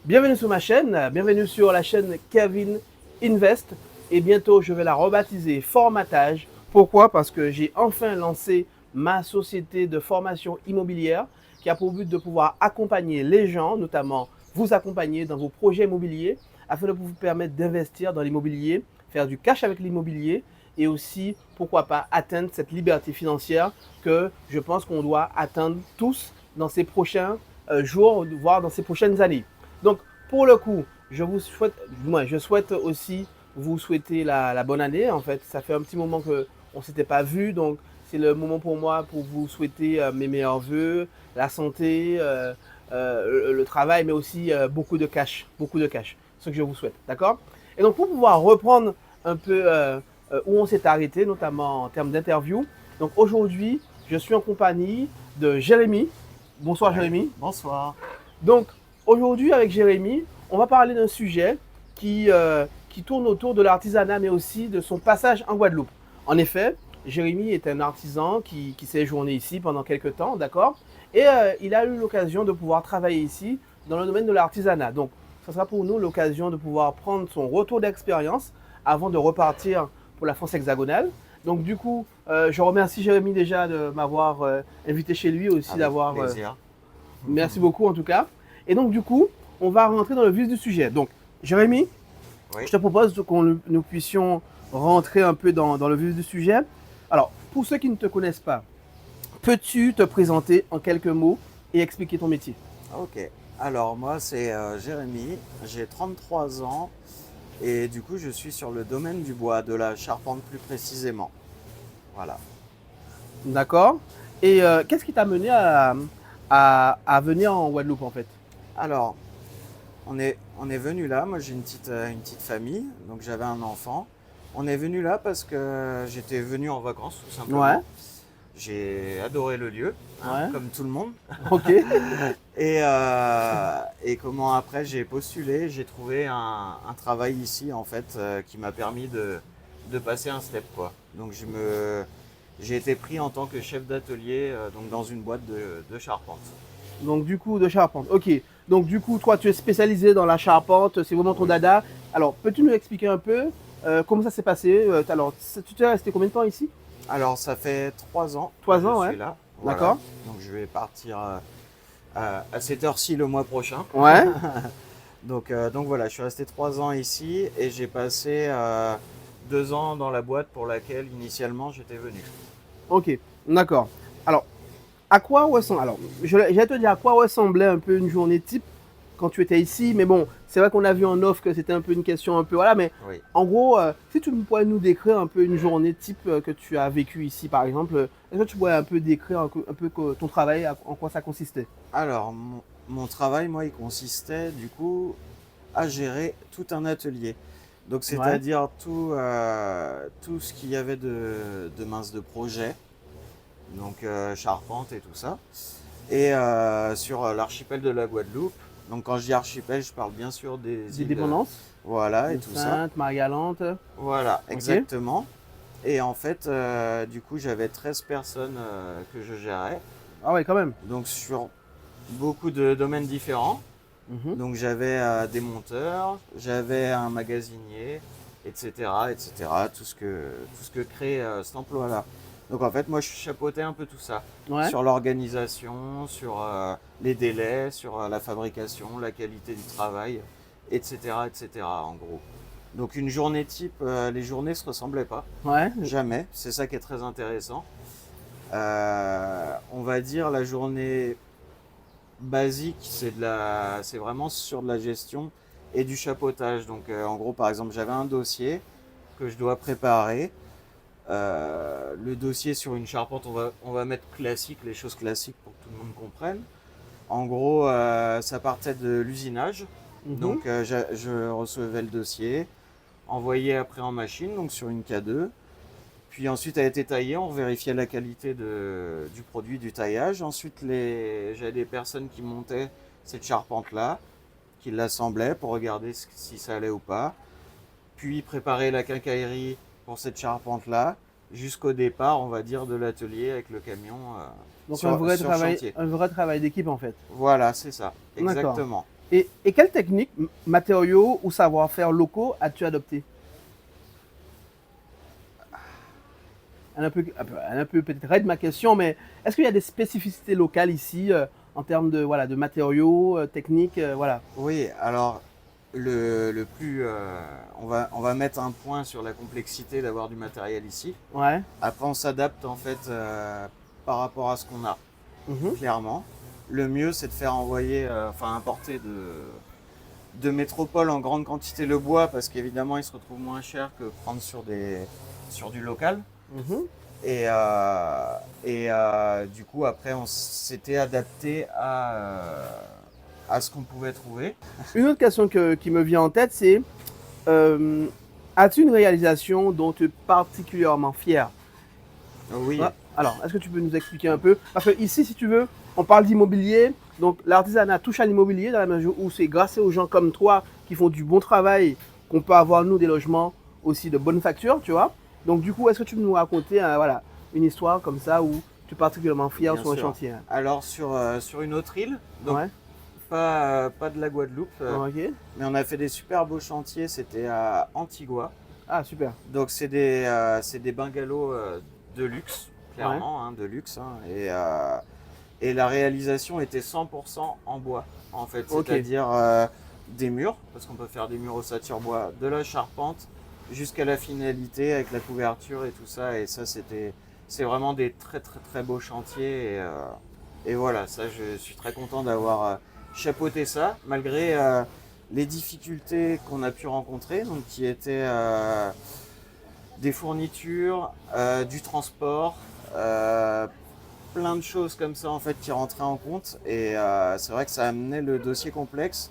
Bienvenue sur ma chaîne, bienvenue sur la chaîne Kevin Invest et bientôt je vais la rebaptiser Formatage. Pourquoi? Parce que j'ai enfin lancé ma société de formation immobilière qui a pour but de pouvoir accompagner les gens, notamment vous accompagner dans vos projets immobiliers afin de vous permettre d'investir dans l'immobilier, faire du cash avec l'immobilier et aussi, pourquoi pas, atteindre cette liberté financière que je pense qu'on doit atteindre tous dans ces prochains jours, voire dans ces prochaines années. Donc, pour le coup, je vous souhaite, moi, je souhaite aussi vous souhaiter la bonne année. En fait, ça fait un petit moment qu'on ne s'était pas vu, donc c'est le moment pour moi pour vous souhaiter mes meilleurs voeux, la santé, le travail, mais aussi beaucoup de cash, beaucoup de cash. C'est ce que je vous souhaite, d'accord? Et donc, pour pouvoir reprendre un peu où on s'est arrêté, notamment en termes d'interview, donc aujourd'hui, je suis en compagnie de Jérémy. Bonsoir Ouais, Jérémy. bonsoir. Donc, aujourd'hui, avec Jérémy, on va parler d'un sujet qui tourne autour de l'artisanat, mais aussi de son passage en Guadeloupe. En effet, Jérémy est un artisan qui s'est séjourné ici pendant quelques temps, d'accord? Et il a eu l'occasion de pouvoir travailler ici dans le domaine de l'artisanat. Donc, ce sera pour nous l'occasion de pouvoir prendre son retour d'expérience avant de repartir pour la France hexagonale. Donc, du coup, je remercie Jérémy déjà de m'avoir invité chez lui, aussi Avec d'avoir plaisir. merci beaucoup en tout cas. Et donc du coup, on va rentrer dans le vif du sujet. Donc, Jérémy, Oui. je te propose qu'on nous puissions rentrer un peu dans le vif du sujet. Alors, pour ceux qui ne te connaissent pas, peux-tu te présenter en quelques mots et expliquer ton métier? Ok. Alors moi c'est Jérémy, j'ai 33 ans et du coup je suis sur le domaine du bois, de la charpente plus précisément. Voilà. D'accord. Et qu'est-ce qui t'a mené à venir en Guadeloupe en fait? Alors on est venu là, moi j'ai une petite famille, donc j'avais un enfant. On est venu là parce que j'étais venu en vacances tout Ouais, simplement. J'ai adoré le lieu, hein, ouais, comme tout le monde. ok. Et comment après j'ai postulé, j'ai trouvé un travail ici en fait qui m'a permis de passer un step quoi. Donc j'ai été pris en tant que chef d'atelier donc dans une boîte de charpente. Donc du coup, de charpente. Ok. Donc du coup, toi, tu es spécialisé dans la charpente, c'est vraiment ton Oui. dada. Alors, peux-tu nous expliquer un peu comment ça s'est passé? Alors, tu t'es resté combien de temps ici? Alors ça fait 3 ans que Trois je ans, ouais. suis là. Voilà. D'accord. Donc je vais partir à cette heure-ci le mois prochain. Ouais. Donc voilà, je suis resté 3 ans ici et j'ai passé 2 ans dans la boîte pour laquelle initialement j'étais venu. Ok. D'accord. Alors, à quoi ressemble. Alors, je vais te dire à quoi ressemblait un peu une journée type quand tu étais ici. Mais bon, c'est vrai qu'on a vu en off que c'était un peu une question un peu. Voilà, mais Oui. en gros, si tu pourrais nous décrire un peu une journée type que tu as vécue ici, par exemple, est-ce que tu pourrais un peu décrire un peu ton travail, en quoi ça consistait? Alors, mon travail, moi, il consistait du coup à gérer tout un atelier. Donc, Ouais. c'est-à-dire tout ce qu'il y avait de mince de projet, donc charpente et tout ça. Et sur l'archipel de la Guadeloupe, donc quand je dis archipel, je parle bien sûr des Des îles, dépendances. voilà, et De tout ça. Sainte, Marie-Galante. Voilà, Ok. exactement. Et en fait, du coup, j'avais 13 personnes que je gérais, Ah ouais, quand même. donc sur beaucoup de domaines différents. Mhm. Donc j'avais des monteurs, j'avais un magasinier, etc., etc. Tout ce que crée cet emploi-là. Donc en fait, moi, je chapeautais un peu tout ça. Ouais. Sur l'organisation, sur les délais, sur la fabrication, la qualité du travail, etc., etc., en gros. Donc une journée type, les journées se ressemblaient pas. Ouais. Jamais. C'est ça qui est très intéressant. On va dire la journée basique, c'est vraiment sur de la gestion et du chapeautage. Donc, en gros, par exemple, j'avais un dossier que je dois préparer. Le dossier sur une charpente, on va mettre classique, les choses classiques pour que tout le monde comprenne. En gros, ça partait de l'usinage. Mhm. Donc, je recevais le dossier, envoyé après en machine, donc sur une K2. Puis ensuite, elle a été taillée, on vérifiait la qualité du produit, du taillage. Ensuite, j'avais des personnes qui montaient cette charpente-là, qui l'assemblaient pour regarder si ça allait ou pas. Puis préparer la quincaillerie pour cette charpente-là, jusqu'au départ, on va dire, de l'atelier avec le camion Donc sur chantier. un vrai travail d'équipe en fait. Voilà, c'est ça, D'accord. exactement. Et quelle technique, matériaux ou savoir-faire locaux as-tu adopté? Un peu peut-être raide ma question, mais est-ce qu'il y a des spécificités locales ici en termes de, voilà, de matériaux, techniques, voilà. Oui, alors le plus, on va mettre un point sur la complexité d'avoir du matériel ici. Ouais. Après, on s'adapte en fait par rapport à ce qu'on a, Mhm. clairement. Le mieux, c'est de faire envoyer, enfin importer de métropole en grande quantité le bois parce qu'évidemment, il se retrouve moins cher que prendre sur du local. Mhm. Du coup, après, on s'était adapté à ce qu'on pouvait trouver. Une autre question qui me vient en tête, c'est euh, as-tu une réalisation dont tu es particulièrement fier? Oui, Ouais. Alors, est-ce que tu peux nous expliquer un peu? Parce que ici, si tu veux, on parle d'immobilier. Donc, l'artisanat touche à l'immobilier dans la mesure où c'est grâce aux gens comme toi qui font du bon travail qu'on peut avoir, nous, des logements aussi de bonne facture, tu vois. Donc, du coup, est-ce que tu peux nous raconter voilà, une histoire comme ça où tu es particulièrement fier bien sur un sûr. chantier? Alors, sur une autre île, donc Ouais. pas de la Guadeloupe, Ok. mais on a fait des super beaux chantiers, c'était à Antigua. Ah, super. Donc, c'est des bungalows de luxe, Ouais. clairement, hein, de luxe, hein, et la réalisation était 100% en bois, en fait, Ok. c'est-à-dire des murs, parce qu'on peut faire des murs ossature bois, de la charpente, jusqu'à la finalité avec la couverture et tout ça. Et ça, c'est vraiment des très très très beaux chantiers. Et voilà, ça, je suis très content d'avoir chapeauté ça, malgré les difficultés qu'on a pu rencontrer, donc qui étaient des fournitures, du transport. Plein de choses comme ça en fait qui rentraient en compte et c'est vrai que ça amenait le dossier complexe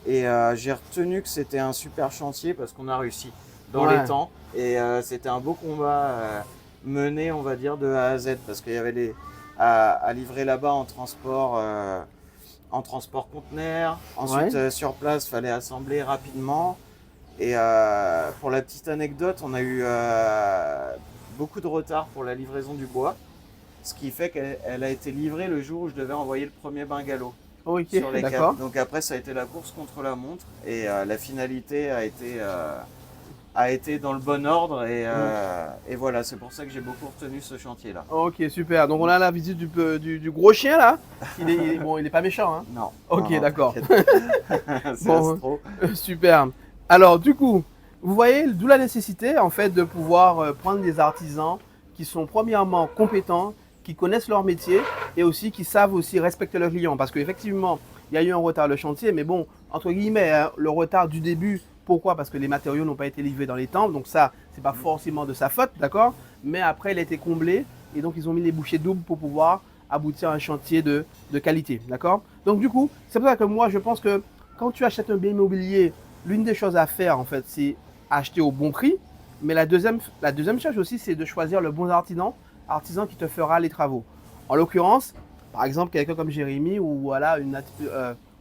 et j'ai retenu que c'était un super chantier parce qu'on a réussi dans les Ouais. temps et c'était un beau combat mené on va dire de A à Z parce qu'il y avait à livrer là-bas en transport conteneur, Ouais. ensuite sur place fallait assembler rapidement et pour la petite anecdote on a eu beaucoup de retard pour la livraison du bois, ce qui fait qu'elle a été livrée le jour où je devais envoyer le premier bungalow Ok, sur les câbles. d'accord. Donc après, ça a été la course contre la montre et la finalité a été dans le bon ordre. Mm. Et voilà, c'est pour ça que j'ai beaucoup retenu ce chantier-là. Ok, super. Donc on a la visite du gros chien là. Bon, il est pas méchant, hein. Non, non, Ok, non, d'accord. t'inquiète. C'est Bon, Astro. super. Alors du coup, vous voyez d'où la nécessité en fait de pouvoir prendre des artisans qui sont premièrement compétents, qui connaissent leur métier et aussi qui savent aussi respecter leurs clients. Parce qu'effectivement, il y a eu un retard de chantier, mais bon, entre guillemets, hein, le retard du début. Pourquoi? Parce que les matériaux n'ont pas été livrés dans les temps. Donc ça, c'est pas forcément de sa faute, d'accord? Mais après, il a été comblé et donc ils ont mis les bouchées doubles pour pouvoir aboutir à un chantier de qualité, d'accord? Donc du coup, c'est pour ça que moi, je pense que quand tu achètes un bien immobilier, l'une des choses à faire, en fait, c'est acheter au bon prix. Mais la deuxième chose aussi, c'est de choisir le bon artisan qui te fera les travaux. En l'occurrence, par exemple, quelqu'un comme Jérémy ou, voilà,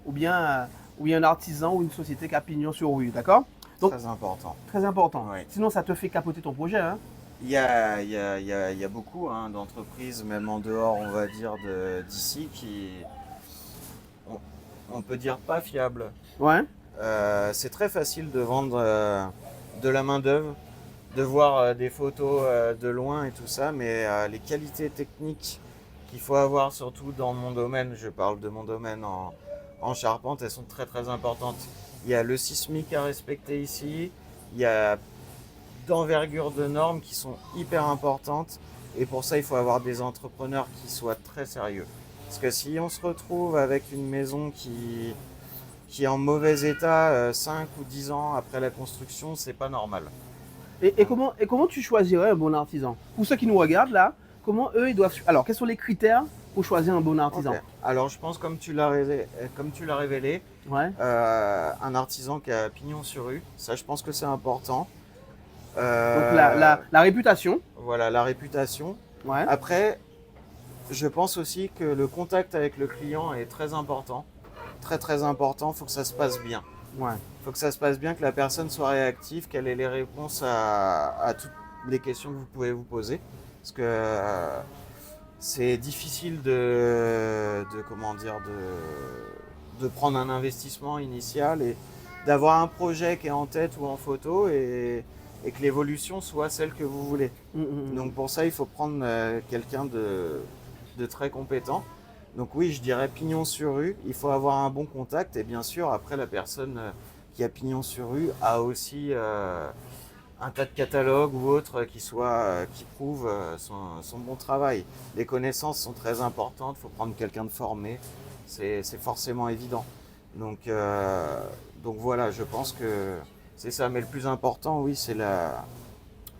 ou, bien, ou bien un artisan ou une société qui a pignon sur rue, d'accord? Donc, Très important. très important. Oui. Sinon, ça te fait capoter ton projet, hein? Il y a beaucoup hein, d'entreprises, même en dehors, on va dire, d'ici, on, on peut dire pas fiables. Ouais, C'est très facile de vendre de la main-d'œuvre, de voir des photos de loin et tout ça, mais les qualités techniques qu'il faut avoir, surtout dans mon domaine, je parle de mon domaine en charpente, elles sont très très importantes. Il y a le sismique à respecter ici, il y a d'envergure de normes qui sont hyper importantes, et pour ça il faut avoir des entrepreneurs qui soient très sérieux. Parce que si on se retrouve avec une maison qui est en mauvais état 5 ou 10 ans après la construction, c'est pas normal. et comment tu choisirais un bon artisan? Pour ceux qui nous regardent là, comment eux, ils doivent. Alors, quels sont les critères pour choisir un bon Ok. artisan? Alors je pense comme tu l'as révélé, Ouais. un artisan qui a pignon sur rue, ça je pense que c'est important. Donc, la, Euh, la, la réputation. voilà, la réputation. Ouais. Après, je pense aussi que le contact avec le client est très important. Très très important, il faut que ça se passe bien. Ouais. Il faut que ça se passe bien, que la personne soit réactive, qu'elle ait les réponses à toutes les questions que vous pouvez vous poser. Parce que c'est difficile comment dire, de prendre un investissement initial et d'avoir un projet qui est en tête ou en photo et que l'évolution soit celle que vous voulez. Donc pour ça, il faut prendre quelqu'un de très compétent. Donc oui, je dirais pignon sur rue, il faut avoir un bon contact et bien sûr, après la personne qui a pignon sur rue a aussi un tas de catalogues ou autres qui prouvent son bon travail. Les connaissances sont très importantes, il faut prendre quelqu'un de formé, c'est forcément évident. Donc voilà, je pense que c'est ça. Mais le plus important, oui, c'est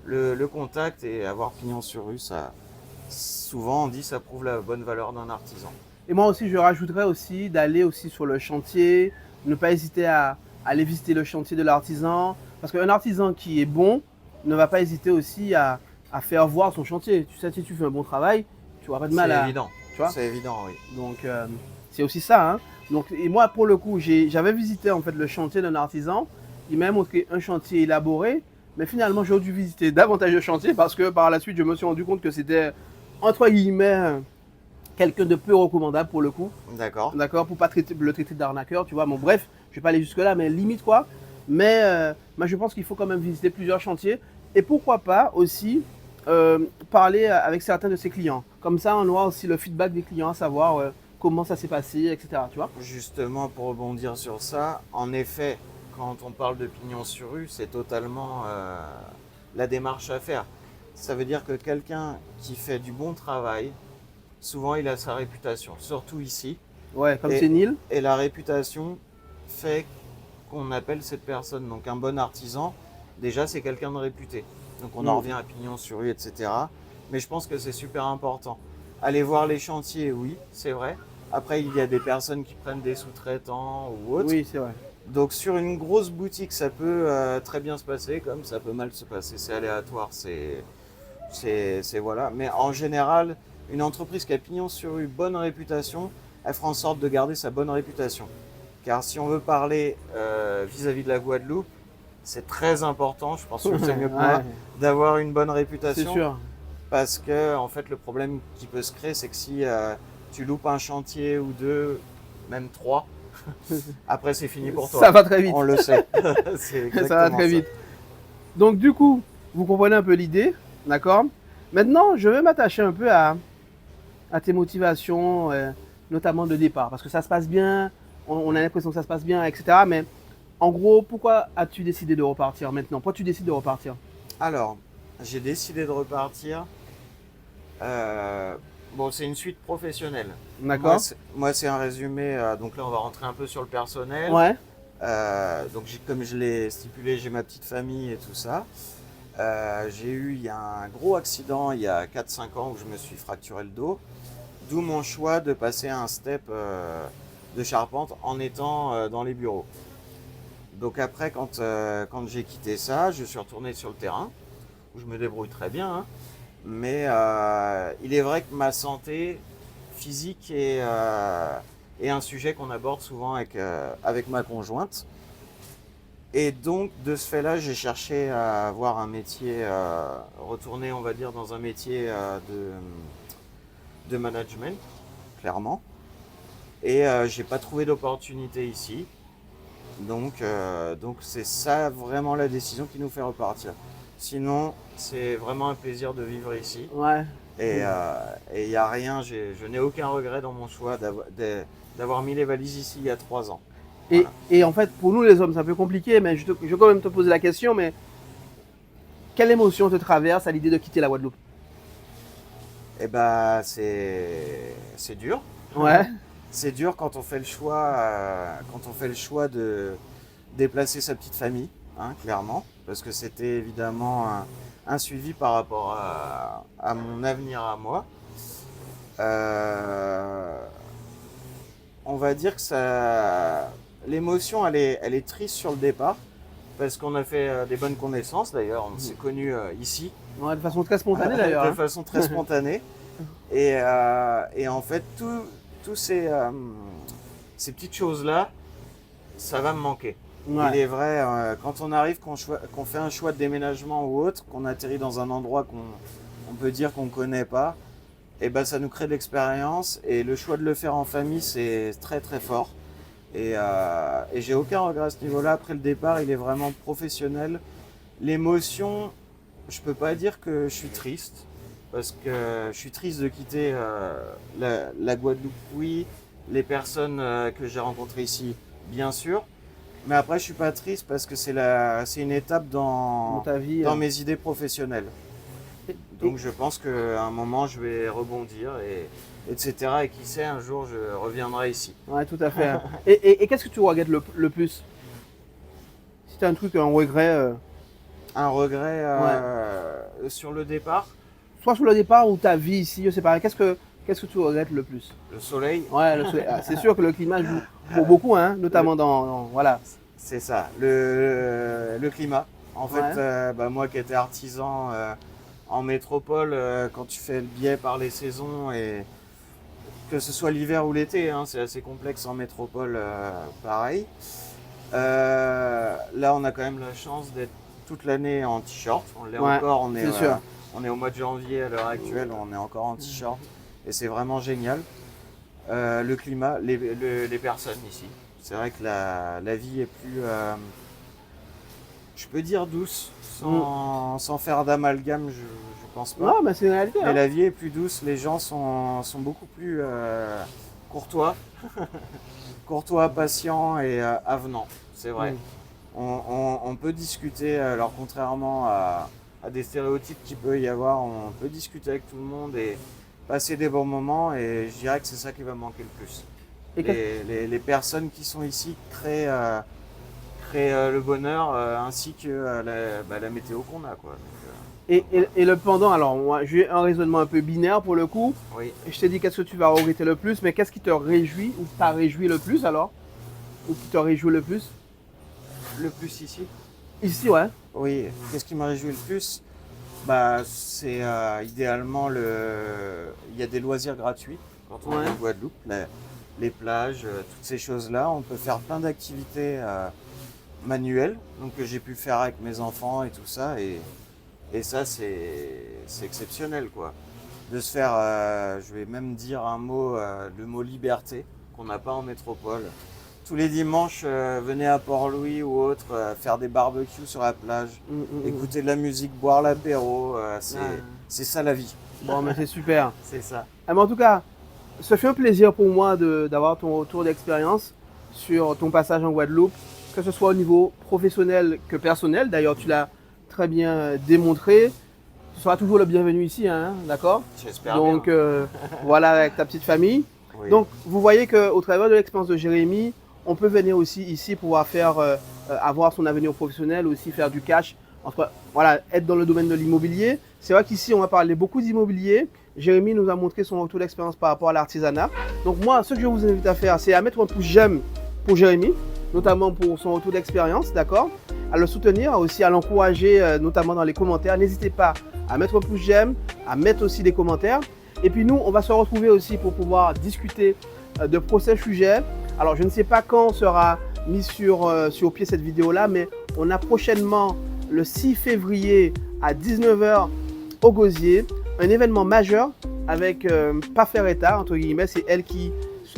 le contact et avoir pignon sur rue. Ça, souvent, on dit ça prouve la bonne valeur d'un artisan. Et moi aussi, je rajouterais aussi d'aller aussi sur le chantier, ne pas hésiter à aller visiter le chantier de l'artisan. Parce qu'un artisan qui est bon ne va pas hésiter aussi à faire voir son chantier. Tu sais, si tu fais un bon travail, tu n'auras pas de mal à... C'est évident, tu vois. c'est évident, oui. Donc, c'est aussi ça. Hein. Donc, et moi, pour le coup, j'avais visité en fait le chantier d'un artisan. Il m'a montré un chantier élaboré. Mais finalement, j'ai dû visiter davantage de chantiers parce que par la suite, je me suis rendu compte que c'était, entre guillemets, quelqu'un de peu recommandable pour le coup. D'accord. D'accord, pour pas le traiter d'arnaqueur, tu vois. Bon, bref, je vais pas aller jusque-là, mais limite quoi. Mais je pense qu'il faut quand même visiter plusieurs chantiers. Et pourquoi pas aussi parler avec certains de ses clients. Comme ça, on aura aussi le feedback des clients, à savoir comment ça s'est passé, etc. Tu vois. Justement, pour rebondir sur ça, en effet, quand on parle de pignon sur rue, c'est totalement la démarche à faire. Ça veut dire que quelqu'un qui fait du bon travail, souvent il a sa réputation, surtout ici. Ouais, comme c'est Nil. Et la réputation fait qu'on appelle cette personne. Donc un bon artisan, déjà c'est quelqu'un de réputé. Donc on en revient à pignon sur rue, etc. Mais je pense que c'est super important. Aller voir les chantiers, oui, c'est vrai. Après, il y a des personnes qui prennent des sous-traitants ou autres. Oui, c'est vrai. Donc sur une grosse boutique, ça peut très bien se passer, comme ça peut mal se passer. C'est aléatoire, c'est voilà. Mais en général, une entreprise qui a pignon sur rue, bonne réputation, elle fera en sorte de garder sa bonne réputation. Car si on veut parler vis-à-vis de la Guadeloupe, c'est très important, je pense que c'est mieux que moi, d'avoir une bonne réputation. C'est sûr. Parce que en fait, le problème qui peut se créer, c'est que si tu loupes un chantier ou deux, même trois, après c'est fini pour toi. Ça va très vite. On le sait. Ça va très vite. Donc du coup, vous comprenez un peu l'idée, d'accord? Maintenant, je vais m'attacher un peu à tes motivations, notamment de départ, parce que ça se passe bien, on a l'impression que ça se passe bien, etc. Mais en gros, pourquoi as-tu décidé de repartir maintenant? Pourquoi tu décides de repartir? Alors, j'ai décidé de repartir. Bon, c'est une suite professionnelle. D'accord. Moi, c'est un résumé. Donc là, on va rentrer un peu sur le personnel. Ouais. Donc, comme je l'ai stipulé, j'ai ma petite famille et tout ça. Il y a un gros accident il y a 4-5 ans où je me suis fracturé le dos. D'où mon choix de passer à un step de charpente en étant dans les bureaux. Donc après, quand j'ai quitté ça, je suis retourné sur le terrain, où je me débrouille très bien. Hein. Mais il est vrai que ma santé physique est un sujet qu'on aborde souvent avec ma conjointe. Et donc, de ce fait-là, j'ai cherché à avoir un métier, retourner, on va dire, dans un métier de management, clairement. Et j'ai pas trouvé d'opportunité ici. Donc c'est ça vraiment la décision qui nous fait repartir. Sinon, c'est vraiment un plaisir de vivre ici. Ouais. Et il n'y a rien, je n'ai aucun regret dans mon choix d'avoir mis les valises ici il y a 3 ans. Voilà. Et en fait, pour nous les hommes, c'est un peu compliqué, mais je vais quand même te poser la question, mais quelle émotion te traverse à l'idée de quitter la Guadeloupe? Eh ben, c'est dur. Ouais. C'est dur quand on fait le choix de déplacer sa petite famille, hein, clairement, parce que c'était évidemment un suivi par rapport à mon avenir à moi. On va dire que l'émotion, elle est triste sur le départ, parce qu'on a fait des bonnes connaissances. D'ailleurs, on s'est connus ici. Ouais, de façon très spontanée d'ailleurs. De façon très spontanée. Et en fait, tous ces petites choses-là, ça va me manquer. Ouais. Il est vrai, quand on arrive, qu'on fait un choix de déménagement ou autre, qu'on atterrit dans un endroit qu'on peut dire qu'on ne connaît pas, et ben ça nous crée de l'expérience. Et le choix de le faire en famille, c'est très très fort. Et j'ai aucun regret à ce niveau-là. Après le départ, il est vraiment professionnel. L'émotion, je peux pas dire que je suis triste, parce que je suis triste de quitter la Guadeloupe, oui, les personnes que j'ai rencontrées ici, bien sûr. Mais après, je suis pas triste parce que c'est une étape Dans ta vie. dans mes idées professionnelles. Et- Donc je pense qu'à un moment, je vais rebondir, etc. Et qui sait, un jour, je reviendrai ici. Ouais, tout à fait. Et qu'est-ce que tu regrettes le plus? Si tu as un truc, un regret, Un regret sur le départ, soit sur le départ ou ta vie ici, je sais pas, qu'est-ce que tu regrettes le plus? le soleil, Ouais, c'est sûr que le climat joue pour beaucoup, hein, notamment voilà. c'est ça, le climat. En fait, Ouais. moi qui étais artisan en métropole, quand tu fais le biais par les saisons, et que ce soit l'hiver ou l'été, hein, c'est assez complexe en métropole, pareil. Là, on a quand même la chance d'être toute l'année en t-shirt. On l'est Ouais, encore, c'est sûr. on est au mois de janvier à l'heure actuelle, on est encore en t-shirt. Et c'est vraiment génial. Le climat, les personnes ici. C'est vrai que la vie est plus, je peux dire douce, sans faire d'amalgame, je pense pas. Non, mais c'est une réalité. Mais Hein. la vie est plus douce, les gens sont beaucoup plus courtois, courtois, patients et avenants, c'est vrai. Mm. On peut discuter, alors contrairement à des stéréotypes qu'il peut y avoir, on peut discuter avec tout le monde et passer des bons moments, et je dirais que c'est ça qui va manquer le plus. Et Les personnes qui sont ici créent le bonheur ainsi que la météo qu'on a, quoi. et le pendant, alors moi j'ai un raisonnement un peu binaire pour le coup. Oui, Et je t'ai dit qu'est-ce que tu vas regretter le plus, mais qu'est-ce qui te réjouit ou t'a réjoui le plus alors? Ou qui te réjouit le plus? le plus ici. Ici, ouais. Oui, qu'est-ce qui m'a réjoui le plus? C'est idéalement il y a des loisirs gratuits quand on est en Guadeloupe, les plages, toutes ces choses-là. On peut faire plein d'activités manuelles, donc que j'ai pu faire avec mes enfants et tout ça, et ça c'est exceptionnel, quoi. De se faire, je vais même dire le mot liberté qu'on n'a pas en métropole. Tous les dimanches, venez à Port-Louis ou autre, faire des barbecues sur la plage, écouter de la musique, boire l'apéro, c'est ça la vie. Bon, mais c'est super. C'est ça. Ah, mais en tout cas, ça fait un plaisir pour moi d'avoir ton retour d'expérience sur ton passage en Guadeloupe, que ce soit au niveau professionnel que personnel. D'ailleurs, tu l'as très bien démontré. Tu seras toujours le bienvenu ici, hein, d'accord? J'espère Donc, bien. voilà, avec ta petite famille. Oui. Donc, vous voyez qu'au travers de l'expérience de Jérémy, on peut venir aussi ici pouvoir faire, avoir son avenir professionnel, aussi faire du cash, voilà, être dans le domaine de l'immobilier. C'est vrai qu'ici, on va parler beaucoup d'immobilier. Jérémy nous a montré son retour d'expérience par rapport à l'artisanat. Donc moi, ce que je vous invite à faire, c'est à mettre un pouce j'aime pour Jérémy, notamment pour son retour d'expérience, d'accord? À le soutenir, aussi à l'encourager, notamment dans les commentaires. N'hésitez pas à mettre un pouce j'aime, à mettre aussi des commentaires. Et puis nous, on va se retrouver aussi pour pouvoir discuter de prochains sujets. Alors, je ne sais pas quand sera mis sur pied cette vidéo-là, mais on a prochainement, le 6 février à 19h au Gosier, un événement majeur avec Pafereta, entre guillemets, c'est elle qui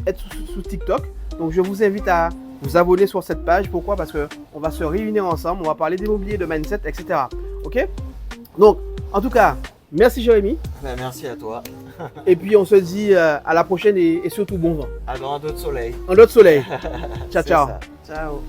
est sous TikTok. Donc, je vous invite à vous abonner sur cette page. Pourquoi? Parce qu'on va se réunir ensemble, on va parler d'immobilier, de mindset, etc. Ok? Donc, en tout cas, merci Jérémy. Merci à toi. Et puis, on se dit à la prochaine et surtout bon vent. À dans un autre soleil. Un autre soleil. Ciao, C'est ciao. ça. Ciao.